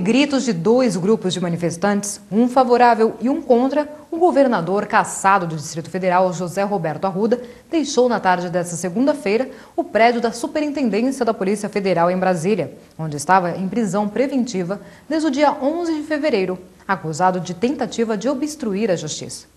gritos de dois grupos de manifestantes, um favorável e um contra, o governador cassado do Distrito Federal, José Roberto Arruda, deixou na tarde desta segunda-feira o prédio da Superintendência da Polícia Federal em Brasília, onde estava em prisão preventiva desde o dia 11 de fevereiro, acusado de tentativa de obstruir a justiça.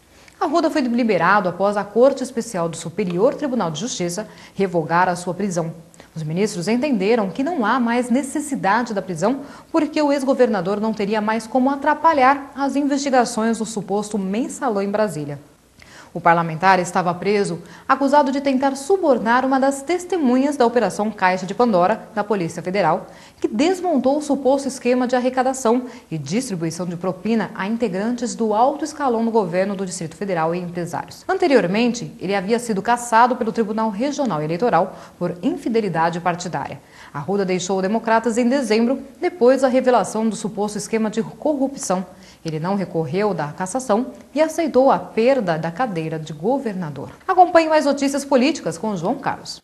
Arruda foi liberado após a Corte Especial do Superior Tribunal de Justiça revogar a sua prisão. Os ministros entenderam que não há mais necessidade da prisão porque o ex-governador não teria mais como atrapalhar as investigações do suposto mensalão em Brasília. O parlamentar estava preso, acusado de tentar subornar uma das testemunhas da Operação Caixa de Pandora da Polícia Federal, que desmontou o suposto esquema de arrecadação e distribuição de propina a integrantes do alto escalão do governo do Distrito Federal e empresários. Anteriormente, ele havia sido cassado pelo Tribunal Regional Eleitoral por infidelidade partidária. Arruda deixou o Democratas em dezembro, depois da revelação do suposto esquema de corrupção. Ele não recorreu da cassação e aceitou a perda da cadeira de governador. Acompanhe mais notícias políticas com João Carlos.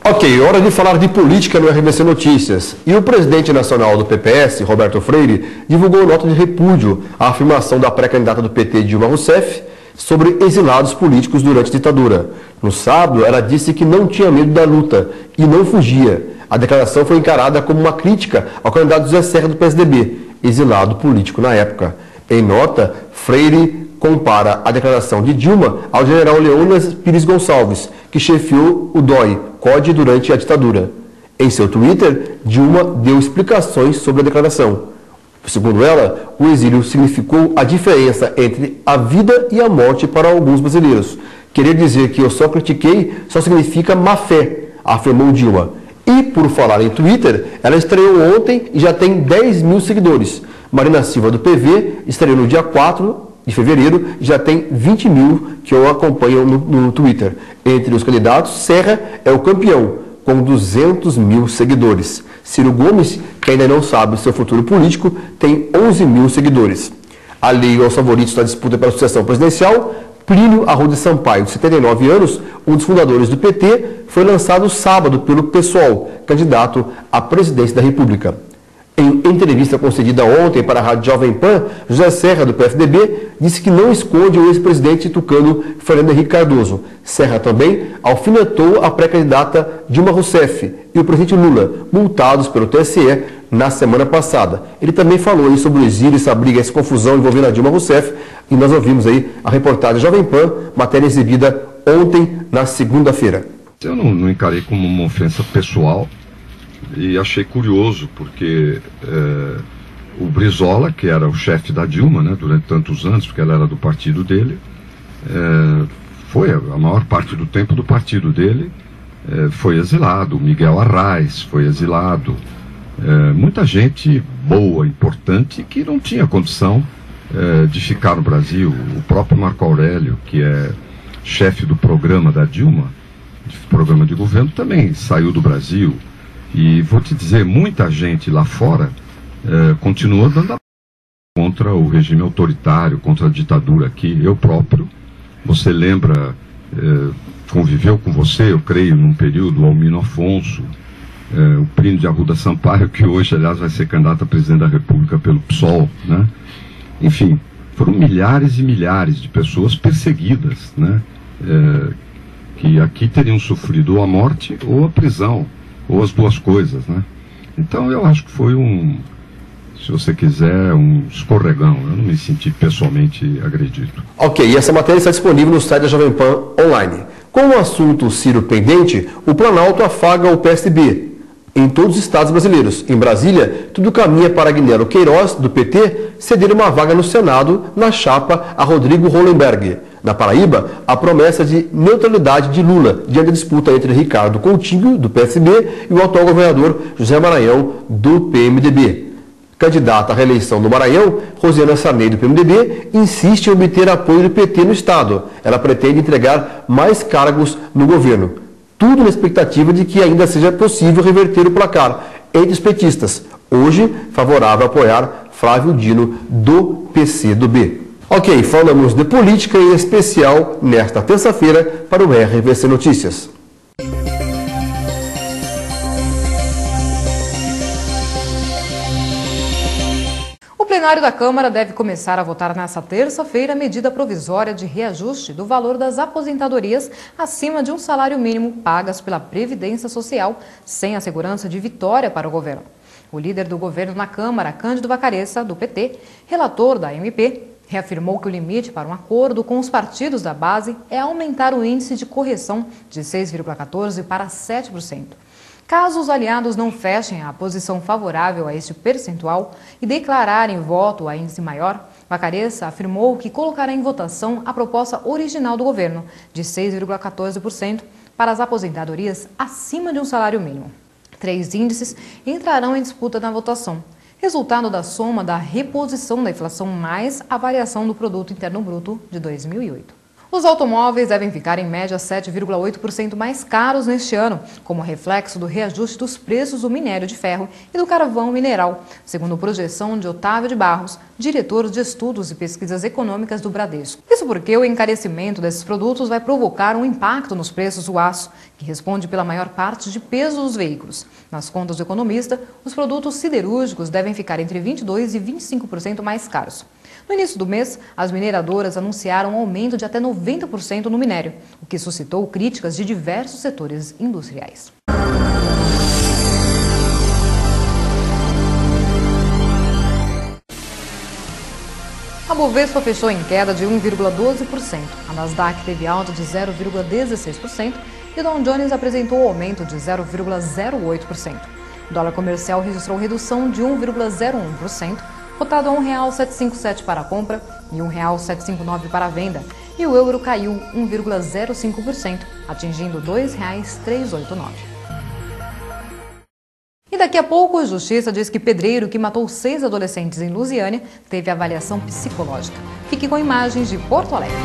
Ok, hora de falar de política no RBC Notícias. E o presidente nacional do PPS, Roberto Freire, divulgou nota de repúdio à afirmação da pré-candidata do PT, Dilma Rousseff, sobre exilados políticos durante a ditadura. No sábado, ela disse que não tinha medo da luta e não fugia. A declaração foi encarada como uma crítica ao candidato José Serra do PSDB, exilado político na época. Em nota, Freire compara a declaração de Dilma ao general Leônidas Pires Gonçalves, que chefiou o DOI, CODE, durante a ditadura. Em seu Twitter, Dilma deu explicações sobre a declaração. Segundo ela, o exílio significou a diferença entre a vida e a morte para alguns brasileiros. Querer dizer que eu só critiquei só significa má fé, afirmou Dilma. E, por falar em Twitter, ela estreou ontem e já tem 10 mil seguidores. Marina Silva, do PV, estreou no dia 4 de fevereiro e já tem 20 mil que o acompanham no Twitter. Entre os candidatos, Serra é o campeão, com 200 mil seguidores. Ciro Gomes, que ainda não sabe seu futuro político, tem 11 mil seguidores. Alheio aos favoritos da disputa pela sucessão presidencial, Plínio Arruda Sampaio, de 79 anos, um dos fundadores do PT, foi lançado sábado pelo PSOL, candidato à presidência da República. Em entrevista concedida ontem para a Rádio Jovem Pan, José Serra, do PSDB, disse que não esconde o ex-presidente tucano Fernando Henrique Cardoso. Serra também alfinetou a pré-candidata Dilma Rousseff e o presidente Lula, multados pelo TSE na semana passada. Ele também falou aí sobre o exílio, essa briga, essa confusão envolvendo a Dilma Rousseff, e nós ouvimos aí a reportagem Jovem Pan, matéria exibida ontem, na segunda-feira. Eu não encarei como uma ofensa pessoal. E achei curioso, porque o Brizola, que era o chefe da Dilma, né, durante tantos anos, porque ela era do partido dele, foi a maior parte do tempo do partido dele, foi exilado. O Miguel Arraes foi exilado. Muita gente boa, importante, que não tinha condição de ficar no Brasil. O próprio Marco Aurélio, que é chefe do programa da Dilma, programa de governo, também saiu do Brasil. E vou te dizer, muita gente lá fora continua dando a contra o regime autoritário, contra a ditadura aqui. Eu próprio, você lembra, conviveu com você, eu creio, num período, o Almino Afonso, o Plínio de Arruda Sampaio, que hoje, aliás, vai ser candidato a presidente da República pelo PSOL, né? Enfim, foram milhares e milhares de pessoas perseguidas, né? Que aqui teriam sofrido ou a morte ou a prisão, ou as duas coisas, né? Então eu acho que foi se você quiser, um escorregão. Eu não me senti pessoalmente agredido. Ok, e essa matéria está disponível no site da Jovem Pan Online. Com o assunto Ciro pendente, o Planalto afaga o PSB em todos os estados brasileiros. Em Brasília, tudo caminha para Guilherme Queiroz, do PT, ceder uma vaga no Senado na chapa a Rodrigo Hollenberg. Na Paraíba, a promessa de neutralidade de Lula diante da disputa entre Ricardo Coutinho, do PSB, e o atual governador José Maranhão, do PMDB. Candidata à reeleição do Maranhão, Rosiana Sarney, do PMDB, insiste em obter apoio do PT no estado. Ela pretende entregar mais cargos no governo. Tudo na expectativa de que ainda seja possível reverter o placar entre os petistas. Hoje, favorável a apoiar Flávio Dino, do PCdoB. Ok, falamos de política em especial nesta terça-feira para o RBC Notícias. plenário da Câmara deve começar a votar nesta terça-feira a medida provisória de reajuste do valor das aposentadorias acima de um salário mínimo pagas pela Previdência Social, sem a segurança de vitória para o governo. O líder do governo na Câmara, Cândido Vacaressa, do PT, relator da MP, reafirmou que o limite para um acordo com os partidos da base é aumentar o índice de correção de 6,14% para 7%. Caso os aliados não fechem a posição favorável a este percentual e declararem voto a índice maior, Vacaressa afirmou que colocará em votação a proposta original do governo, de 6,14% para as aposentadorias acima de um salário mínimo. 3 índices entrarão em disputa na votação, resultado da soma da reposição da inflação mais a variação do Produto Interno Bruto de 2008. Os automóveis devem ficar em média 7,8% mais caros neste ano, como reflexo do reajuste dos preços do minério de ferro e do carvão mineral, segundo projeção de Otávio de Barros, diretor de Estudos e Pesquisas Econômicas do Bradesco. Isso porque o encarecimento desses produtos vai provocar um impacto nos preços do aço, que responde pela maior parte de peso dos veículos. Nas contas do economista, os produtos siderúrgicos devem ficar entre 22% e 25% mais caros. No início do mês, as mineradoras anunciaram um aumento de até 90% no minério, o que suscitou críticas de diversos setores industriais. A Bovespa fechou em queda de 1,12%, a Nasdaq teve alta de 0,16% e o Dow Jones apresentou aumento de 0,08%. O dólar comercial registrou redução de 1,01%, cotado a R$ 1,757 para a compra e R$ 1,759 para a venda, e o euro caiu 1,05%, atingindo R$ 2,389. E daqui a pouco, a Justiça diz que pedreiro que matou 6 adolescentes em Lusiânia teve avaliação psicológica. Fique com imagens de Porto Alegre.